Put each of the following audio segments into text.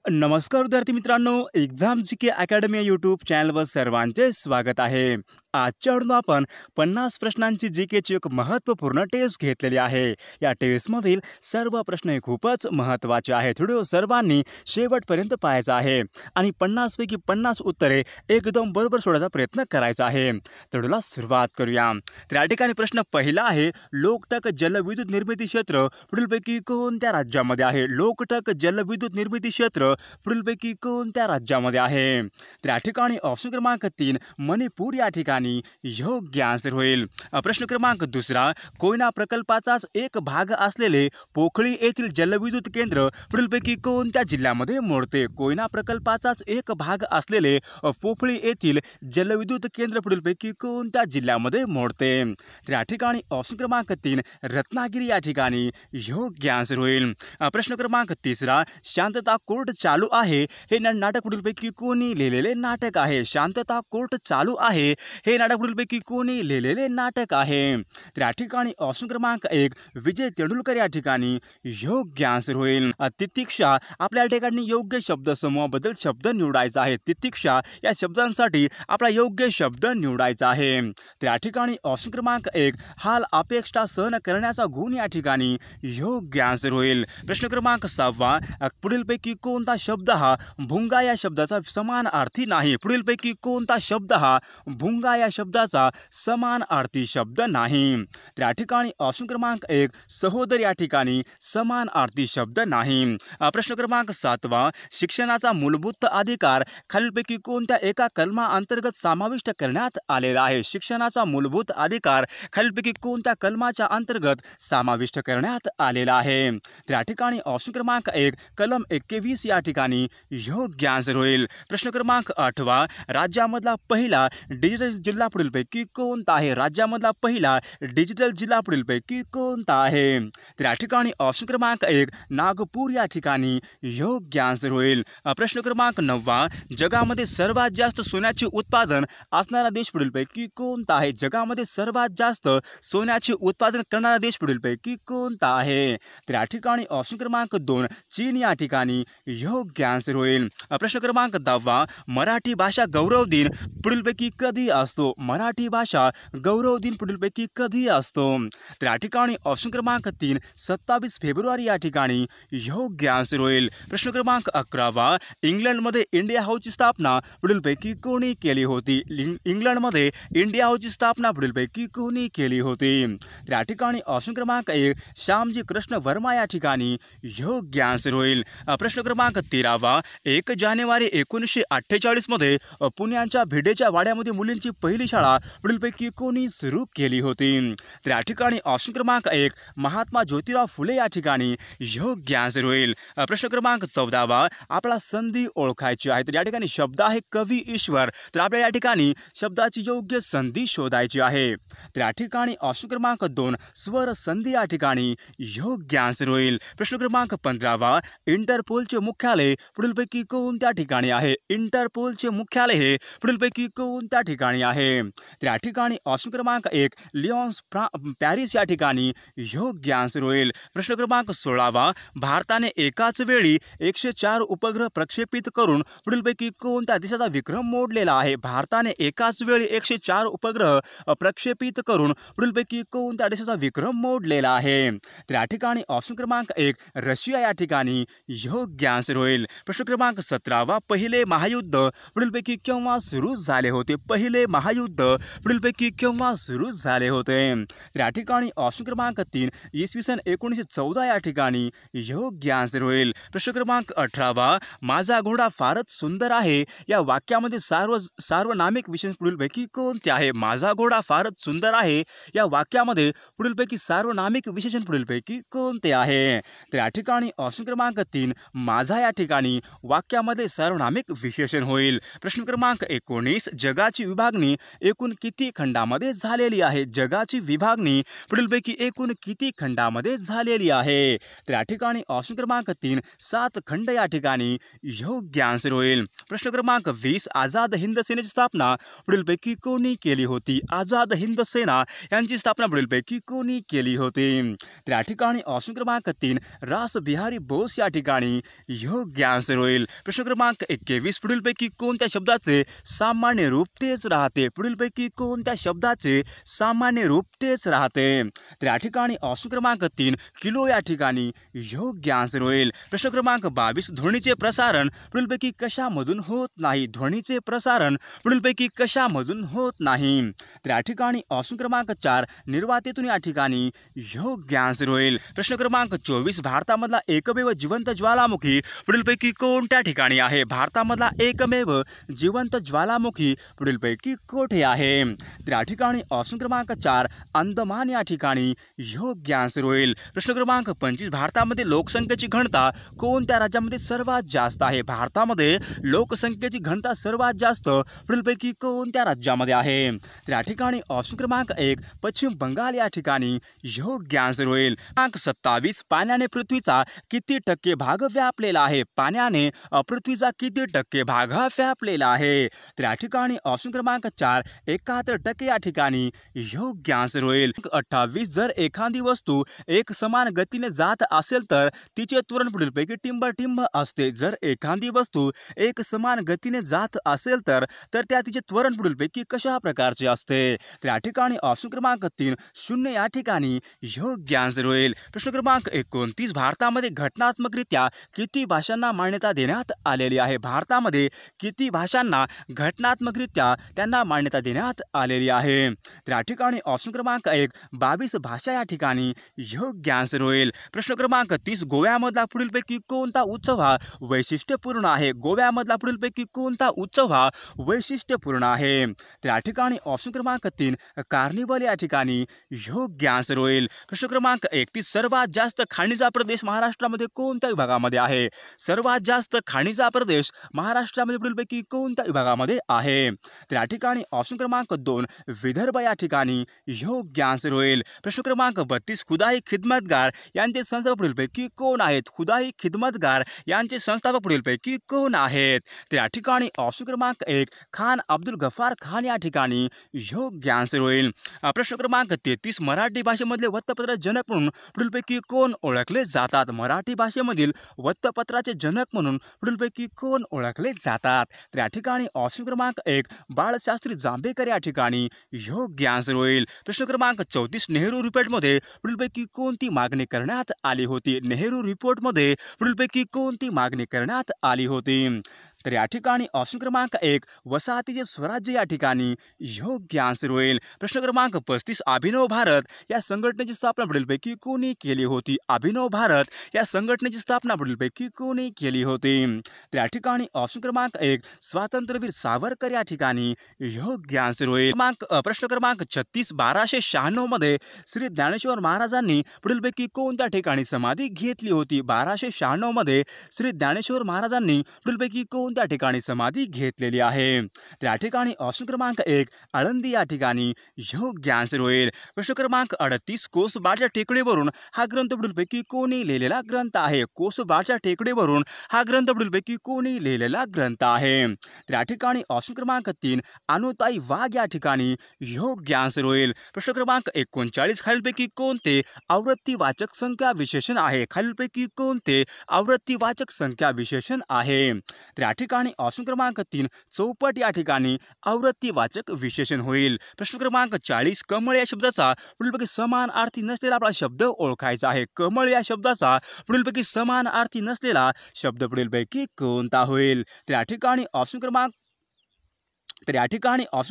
नमस्कार विद्यार्थी मित्रांनो, एक्झाम जी के अकॅडमी या यूट्यूब चॅनलवर सर्वांचे स्वागत आहे. आजच्या व्हिडिओत आपण 50 प्रश्नांची जी केची एक महत्त्वपूर्ण टेस्ट घेतलेली आहे. या टेस्टमधील सर्व प्रश्न हे खूपच महत्त्वाचे आहेत. व्हिडिओ सर्वांनी शेवटपर्यंत पाहायचा आहे आणि 50 पैकी 50 उत्तरे एकदम बरोबर सोडवायचा प्रयत्न करायचा आहे. तर व्हिडिओला सुरुवात करूया. तर या ठिकाणी प्रश्न पहिला आहे, लोकटक जलविद्युत निर्मिती क्षेत्र पुढीलपैकी कोणत्या राज्यामध्ये आहे? लोकटक जलविद्युत निर्मिती क्षेत्र पुढीलपैकी कोणत्या राज्यामध्ये आहे? तर या ठिकाणी ऑप्शन क्रमांक 3 मणिपूर या ठिकाणी योग्य आन्सर होईल. प्रश्न क्रमांक दुसरा, कोयना प्रकल्पाचाच एक भाग असलेले पोखळी येथील जलविद्युत केंद्र पुढीलपैकी कोणत्या जिल्ह्यामध्ये मोडते? कोयना प्रकल्पाचाच एक भाग असलेले पोखळी येथील जलविद्युत केंद्र पुढीलपैकी कोणत्या जिल्ह्यामध्ये मोडते? तर या ठिकाणी ऑप्शन क्रमांक 3 रत्नागिरी या ठिकाणी योग्य आन्सर होईल. प्रश्न क्रमांक तिसरा, शांतता कोर्ट चालू आहे हे नाटक पुढीलपैकी कोणी लिहिलेले नाटक आहे? शांतता कोर्ट चालू आहे हे नाटक पुढीलपैकी कोणी लिहिलेले नाटक आहे? तर या ठिकाणी ऑप्शन क्रमांक 1 विजय तेंडुलकर या ठिकाणी योग्य आन्सर होईल. तितिक्षा आपल्या ठिकाणी योग्य शब्द समूहाबद्दल शब्द निवडायचा आहे. तितिक्षा या शब्दांसाठी आपला योग्य शब्द निवडायचा आहे. तर या ठिकाणी ऑप्शन क्रमांक 1 हाल अपेक्षा सहन करण्याचा गुण या ठिकाणी योग्य आन्सर होईल. प्रश्न क्रमांक 6 पुढीलपैकी कोणता शब्द हा भुंगा या शब्दाचा समानार्थी नाही? पुढीलपैकी कोणता शब्द हा भुंगा या शब्दाचा समानार्थी शब्द नाही? तर या ठिकाणी ऑप्शन क्रमांक 1 सहोदर या ठिकाणी समानार्थी शब्द नाही. प्रश्न क्रमांक 7 शिक्षणाचा मूलभूत अधिकार खालीलपैकी कोणत्या एका कलमाअंतर्गत समाविष्ट करण्यात आलेला आहे? शिक्षणाचा मूलभूत अधिकार खालीलपैकी कोणत्या कलमाच्या अंतर्गत समाविष्ट करण्यात आलेला आहे? तर या ठिकाणी ऑप्शन क्रमांक 1 कलम 21 या ठिकाणी योग्य आन्सर होईल. प्रश्न क्रमांक 8 राज्यामधला पहिला डिजिटल जिल्हा पुढीलपैकी कोणता आहे? राज्यामधला पहिला डिजिटल जिल्हा पुढीलपैकी कोणता आहे? तर या ठिकाणी ऑप्शन क्रमांक 1 नागपूर या ठिकाणी योग्य आन्सर होईल. प्रश्न क्रमांक 9 जगामध्ये सर्वात जास्त सोन्याचे उत्पादन असणारा देश पुढीलपैकी कोणता आहे? जगामध्ये सर्वात जास्त सोन्याचे उत्पादन करणारा देश पुढीलपैकी कोणता आहे? तर या ठिकाणी ऑप्शन क्रमांक 2 चीन या ठिकाणी योग्य आन्सर होईल. प्रश्न क्रमांक 10 मराठी भाषा गौरव दिन पुढीलपैकी कधी असतो? मराठी भाषा गौरव दिन पुढीलपैकी कधी असतो? तर या ठिकाणी ऑप्शन क्रमांक 3 27 फेब्रुवारी या ठिकाणी योग्य आन्सर होईल. प्रश्न क्रमांक 11 इंग्लंडमध्ये इंडिया हाऊसची स्थापना पुढीलपैकी कोणी केली होती? इंग्लंडमध्ये इंडिया हाऊसची स्थापना पुढीलपैकी कोणी केली होती? तर या ठिकाणी ऑप्शन क्रमांक 1 श्यामजी कृष्ण वर्मा या ठिकाणी योग्य आन्सर होईल. प्रश्न क्रमांक 13 1 जानेवारी 1948 मध्ये पुण्याच्या भिडेच्या वाड्यामध्ये मुलींची पहिली शाळा पुढीलपैकी कोणी सुरू केली होती? तर या ठिकाणी ऑप्शन क्रमांक 1 महात्मा ज्योतिराव फुले या ठिकाणी योग्य आन्सर होईल. प्रश्न क्रमांक 14 आपला संधी ओळखायची आहे. तर या ठिकाणी शब्द आहे कवी ईश्वर. तर आपल्याला या ठिकाणी शब्दाची योग्य संधी शोधायची आहे. तर या ठिकाणी ऑप्शन क्रमांक 2 स्वर संधी या ठिकाणी योग्य आन्सर होईल. प्रश्न क्रमांक 15 इंटरपोलचे मुख्यालय पुढीलपैकी कोणत्या ठिकाणी आहे? इंटरपोलचे मुख्यालय हे पुढीलपैकी कोणत्या ठिकाणी आहे? तर या ठिकाणी ऑप्शन क्रमांक 1 लिओन्स पॅरिस या ठिकाणी योग्य आन्सर होईल. प्रश्न क्रमांक 16 भारताने एकाच वेळी 104 उपग्रह प्रक्षेपित करून पुढीलपैकी कोणत्या देशाचा विक्रम मोडलेला आहे? भारताने एकाच वेळी 104 उपग्रह प्रक्षेपित करून पुढीलपैकी कोणत्या देशाचा विक्रम मोडलेला आहे? तर या ठिकाणी ऑप्शन क्रमांक 1 रशिया या ठिकाणी योग्य आन्सर होईल. प्रश्न क्रमांक 17 पहिले महायुद्ध पुढीलपैकी केव्हा सुरू झाले होते? पहिले महायुद्ध पुढीलपैकी केव्हा सुरू झाले होते? तर या ठिकाणी ऑप्शन क्रमांक 3 इसवी सन 1914 या ठिकाणी योग्य आन्सर होईल. प्रश्न क्रमांक 18 माझा घोडा फारच सुंदर आहे या वाक्यामध्ये सार्वनामिक विशेषण पुढीलपैकी कोणते आहे? माझा घोडा फारच सुंदर आहे या वाक्यामध्ये पुढीलपैकी सार्वनामिक विशेषण पुढीलपैकी कोणते आहे? तर या ठिकाणी ऑप्शन क्रमांक 3 माझा या ठिकाणी वाक्यामध्ये सार्वनामिक विशेषण होईल. प्रश्न क्रमांक 19 जगाची विभागणी एकूण किती खंडामध्ये झालेली आहे? जगाची विभागणी पुढीलपैकी एकूण किती खंडामध्ये झालेली आहे? तर या ठिकाणी ऑप्शन क्रमांक 3 7 खंड या ठिकाणी योग्य आन्सर होईल. प्रश्न क्रमांक 20 आझाद हिंद सेनेची स्थापना पुढीलपैकी कोणी केली होती? आझाद हिंद सेना यांची स्थापना पुढीलपैकी कोणी केली होती? तर या ठिकाणी ऑप्शन क्रमांक 3 रास बिहारी बोस या ठिकाणी योग्य आन्सर होईल. प्रश्न क्रमांक 21 पुढीलपैकी कोणत्या शब्दाचे सामान्य रूप तेच राहते? पुढीलपैकी कोणत्या शब्दाचे सामान्य रूप तेच राहते? तर या ठिकाणी ऑप्शन क्रमांक 3 किलो या ठिकाणी योग्य आन्सर होईल. प्रश्न क्रमांक 22 ध्वनीचे प्रसारण पुढीलपैकी कशामधून होत नाही? ध्वनीचे प्रसारण पुढीलपैकी कशामधून होत नाही? तर या ठिकाणी ऑप्शन क्रमांक 4 निर्वातेतून या ठिकाणी योग्य आन्सर होईल. प्रश्न क्रमांक 24 भारतामधला एकमेव जिवंत ज्वालामुखी पुढीलपैकी कोणत्या ठिकाणी आहे? भारतामधला एकमेव जिवंत ज्वालामुखी पुढीलपैकी कोठे आहे? तर या ठिकाणी ऑप्शन क्रमांक 4 अंदमान या ठिकाणी योग्य आन्सर होईल. प्रश्न क्रमांक 25 भारतामध्ये लोकसंख्येची घनता कोणत्या राज्यामध्ये सर्वात जास्त आहे? भारतामध्ये लोकसंख्येची घनता सर्वात जास्त पुढीलपैकी कोणत्या राज्यामध्ये आहे? तर या ठिकाणी ऑप्शन क्रमांक 1 पश्चिम बंगाल या ठिकाणी योग्य आन्सर होईल. क्रमांक 27 पाण्याने पृथ्वीचा किती टक्के भाग व्यापलेला आहे? पाण्याने पृथ्वीचा किती टक्के भाग हा व्यापलेला आहे? तर या ठिकाणी ऑप्शन क्रमांक 4 71% या ठिकाणी योग्य आन्सर होईल. 28 जर एखादी वस्तू एक समान गतीने जात असेल तर तिचे त्वरण पुढीलपैकी टिंब असते. जर एखादी वस्तू एक समान गतीने जात असेल तर त्या तिचे त्वरण पुढीलपैकी कशा प्रकारचे असते? तर या ठिकाणी ऑप्शन क्रमांक 3 0 या ठिकाणी योग्य आन्सर होईल. प्रश्न क्रमांक 29 भारतामध्ये घटनात्मकरित्या किती भाषांना मान्यता देण्यात आलेली आहे? भारतामध्ये किती भाषांना घटनात्मकरित्या त्यांना मान्यता देण्यात आलेली आहे? तर या ठिकाणी ऑप्शन क्रमांक 1 22 भाषा या ठिकाणी योग्य आन्सर होईल. प्रश्न क्रमांक 30 गोव्यामधला पुढीलपैकी कोणता उत्सव हा वैशिष्ट्यपूर्ण आहे? गोव्यामधला पुढीलपैकी कोणता उत्सव हा वैशिष्ट्यपूर्ण आहे? तर या ठिकाणी ऑप्शन क्रमांक 3 कार्निवल या ठिकाणी योग्य आन्सर होईल. प्रश्न क्रमांक 31 सर्वात जास्त खाणीचा प्रदेश महाराष्ट्रामध्ये कोणत्या विभागामध्ये आहे? सर्वात जास्त खाणीचा प्रदेश महाराष्ट्रामध्ये पुढीलपैकी कोणत्या विभागामध्ये आहे? तर या ठिकाणी ऑप्शन क्रमांक 2 विदर्भ या ठिकाणी योग्य आन्सर होईल. प्रश्न क्रमांक 32 खुदाई खिदमतगार यांचे संस्थापक पुढीलपैकी कोण आहेत? खुदाई खिदमतगार यांचे संस्थापक पुढीलपैकी कोण आहेत? तर या ठिकाणी ऑप्शन क्रमांक 1 खान अब्दुल गफार खान या ठिकाणी योग्य आन्सर होईल. प्रश्न क्रमांक 33 मराठी भाषेमधले वृत्तपत्र जनक म्हणून पुढीलपैकी कोण ओळखले जातात? मराठी भाषेमधील वृत्तपत्राचे जनक म्हणून पुढीलपैकी कोण ओळखले जातात? तर या ठिकाणी ऑप्शन क्रमांक 1 बाळशास्त्री जांभेकर या ठिकाणी योग्य आन्सर होईल. प्रश्न क्रमांक 34 नेहरू रिपोर्टमध्ये पुढीलपैकी कोणती मागणी करण्यात आली होती? नेहरू रिपोर्टमध्ये पुढीलपैकी कोणती मागणी करण्यात आली होती? तर या ठिकाणी ऑप्शन क्रमांक 1 वसाहतीचे स्वराज्य या ठिकाणी योग्य आन्सर होईल. प्रश्न क्रमांक 35 अभिनव भारत या संघटनेची स्थापना पुढीलपैकी कोणी केली होती? अभिनव भारत या संघटनेची स्थापना पुढीलपैकी कोणी केली होती? तर या ठिकाणी ऑप्शन क्रमांक 1 स्वातंत्र्यवीर सावरकर या ठिकाणी योग्य आन्सर होईल. प्रश्न क्रमांक 36 1296 मध्ये श्री ज्ञानेश्वर महाराजांनी पुढीलपैकी कोणत्या ठिकाणी समाधी घेतली होती? 1296 मध्ये श्री ज्ञानेश्वर महाराजांनी पुढीलपैकी कोणत्या ठिकाणी समाधी घेतलेली आहे? तर या ठिकाणी ऑप्शन क्रमांक 1 आळंदी या ठिकाणी योग्य आन्सर होईल. प्रश्न क्रमांक 38 कोसबाडच्या टेकडीवरून हा ग्रंथ पुढीलपैकी कोणी लिहिलेला ग्रंथ आहे? कोसबाडच्या टेकडीवरून हा ग्रंथ पुढीलपैकी कोणी लिहिलेला ग्रंथ आहे? तर या ठिकाणी ऑप्शन क्रमांक 3 अनुताई वाघ या ठिकाणी योग्य आन्सर होईल. प्रश्न क्रमांक 39 खालीलपैकी कोणते आवृत्तीवाचक संख्या विशेषण आहे? खालीलपैकी कोणते आवृत्तीवाचक संख्या विशेषण आहे? तर या ठिकाणी ऑप्शन क्रमांक 3 चौपट या ठिकाणी आवृत्तीवाचक विशेषण होईल. प्रश्न क्रमांक 40 कमळ या शब्दाचा पुढीलपैकी समानार्थी नसलेला आपला शब्द ओळखायचा आहे. कमळ या शब्दाचा पुढीलपैकी समानार्थी नसलेला शब्द पुढीलपैकी कोणता होईल? तर या ठिकाणी ऑप्शन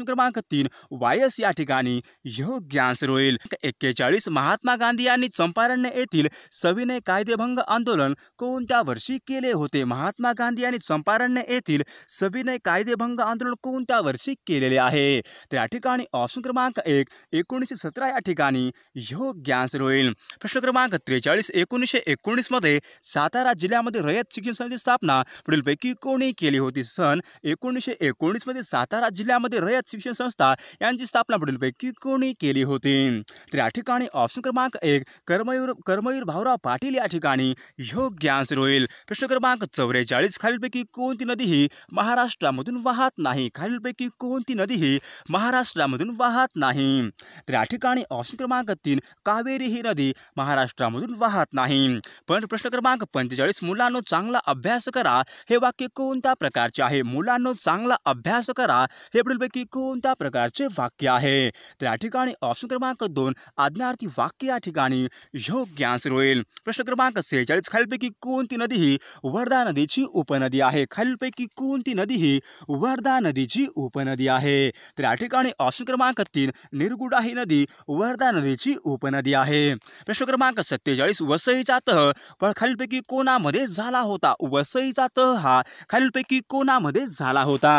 क्रमांक 3 वायस या ठिकाणी योग्य आन्सर होईल. 41 महात्मा गांधी यांनी चंपारण्य येथील सविनय कायदेभंग आंदोलन कोणत्या वर्षी केले होते? महात्मा गांधी यांनी चंपारण्य येथील सविनय कायदेभंग आंदोलन कोणत्या वर्षी केलेले आहे? तर या ठिकाणी ऑप्शन क्रमांक 1 1917 या ठिकाणी योग्य आन्सर होईल. प्रश्न क्रमांक 43 1919 मध्ये सातारा जिल्ह्यामध्ये रयत शिक्षण संस्थेची स्थापना पुढीलपैकी कोणी केली होती? सन 1919 मध्ये सातारा सातारा जिल्ह्यामध्ये रयत शिक्षण संस्था यांची स्थापना पुढीलपैकी कोणी केली होती? तर या ठिकाणी ऑप्शन क्रमांक 1 कर्मवीर भाऊराव पाटील या ठिकाणी योग्य आन्सर होईल. प्रश्न क्रमांक 44 खालीलपैकी कोणती नदी ही महाराष्ट्रामधून वाहत नाही? खालीलपैकी कोणती नदी ही महाराष्ट्रामधून वाहत नाही? तर या ठिकाणी ऑप्शन क्रमांक 3 कावेरी ही नदी महाराष्ट्रामधून वाहत नाही. पण प्रश्न क्रमांक 45 मुलांनो चांगला अभ्यास करा हे वाक्य कोणत्या प्रकारचे आहे? मुलांनो चांगला अभ्यास करा हे पुढीलपैकी कोणत्या प्रकारचे वाक्य आहे? तर या ठिकाणी ऑप्शन क्रमांक 2 आज्ञार्थी वाक्य या ठिकाणी योग्य आन्सर होईल. प्रश्न क्रमांक 46 खालीलपैकी कोणती नदी ही वर्धा नदीची उपनदी आहे? खालीलपैकी कोणती नदी ही वर्धा नदीची उपनदी आहे? तर या ठिकाणी ऑप्शन क्रमांक 3 निरगुडा ही नदी वर्धा नदीची उपनदी आहे. प्रश्न क्रमांक 47 वसईचा तह खालीलपैकी कोणामध्ये झाला होता? वसईचा तह हा खालीलपैकी कोणामध्ये झाला होता?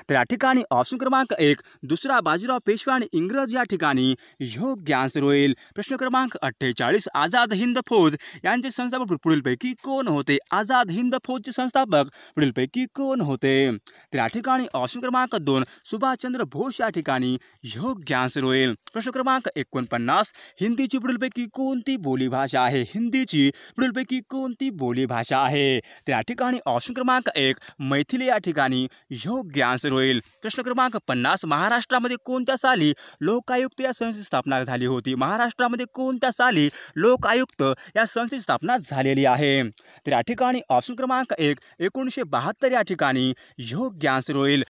तर या ठिकाणी ऑप्शन क्रमांक 1 दुसरा बाजीराव पेशवा आणि इंग्रज या ठिकाणी योग्य आन्सर होईल. प्रश्न क्रमांक 48 आझाद हिंद फौज यांचे संस्थापक पुढीलपैकी कोण होते? आझाद हिंद फौजचे संस्थापक पुढीलपैकी कोण होते? तर या ठिकाणी ऑप्शन क्रमांक 2 सुभाषचंद्र बोस या ठिकाणी योग्य आन्सर होईल. प्रश्न क्रमांक 49 हिंदीची पुढीलपैकी कोणती बोलीभाषा आहे? हिंदीची पुढीलपैकी कोणती बोलीभाषा आहे? तर या ठिकाणी ऑप्शन क्रमांक 1 मैथिली या ठिकाणी योग्य आन्सर होईल. प्रश्न क्रमांक 50 महाराष्ट्रामध्ये कोणत्या साली लोकायुक्त या संस्थेची स्थापना झाली होती? महाराष्ट्रामध्ये कोणत्या साली लोकायुक्त या संस्थेची स्थापना झालेली आहे? तर या ठिकाणी ऑप्शन क्रमांक 1 1972 या ठिकाणी योग्य आन्सर होईल.